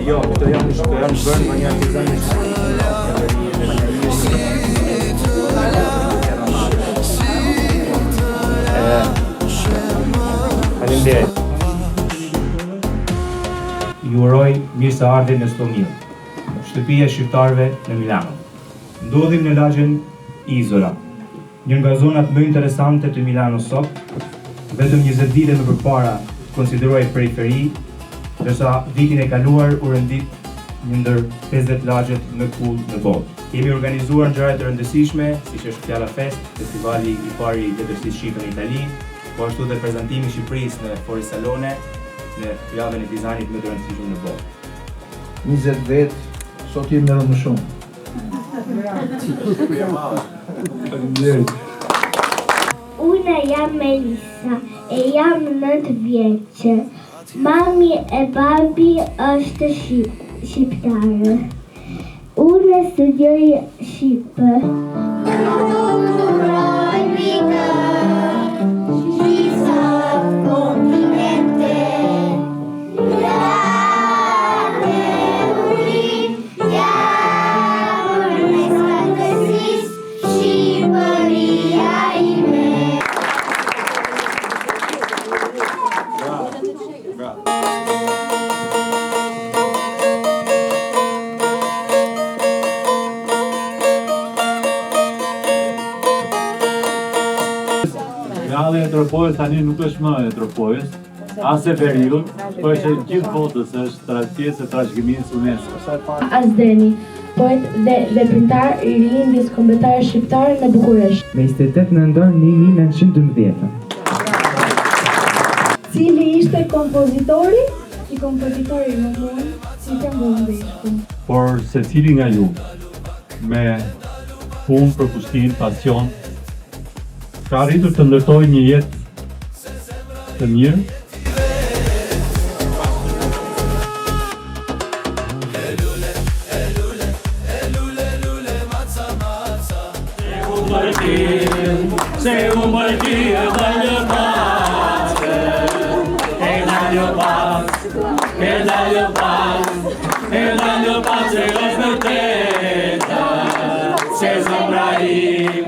Jo, këto janë bërë nga një artizan Faleminderit. Ju uroj mirë se ardheni në Stomil, shtëpia e shqiptarëve në Milano. Ndodhim në lagjen Izola, një nga zonat më interesante të Milano sot, vetëm 20 vite më përpara konsiderohej periferi, ndërsa vitin e kaluar u rendit një ndër 50 lagjet më cool në botë. Kemi organizuar ngjarje të rëndësishme, siç është Fjalla Fest, festivali i parë i letërsisë shqipe në Itali, po ashtu dhe prezantimi i Shqipërisë në Fori Salone, në javën e dizajnit më të rëndësishëm në botë. 20 vjet, sot jemi edhe më shumë. Unë jam Melissa, e jam 9 vjeçë. Mami e babi është shqiptare. Unë studioj shqipe. Fjala e Tropojës tani nuk është më e Tropojës, as e periud, po është gjithë botës, është pjesë e trashëgimisë UNESCO. Azdeni, poet dhe veprimtar i rilindjes kombëtare shqiptare në Bukuresht. Me 28 nëntor në 1912. Cili ishte kompozitori? I kompozitori më mund, si të mund dhe ishte. Por secili nga ju, me punë, përkushtim, pasion, ka arritur të ndërtojë një jetë të mirë. Se u mërti e dalë pace, e dalë pace është vërteta, se zëmrahim,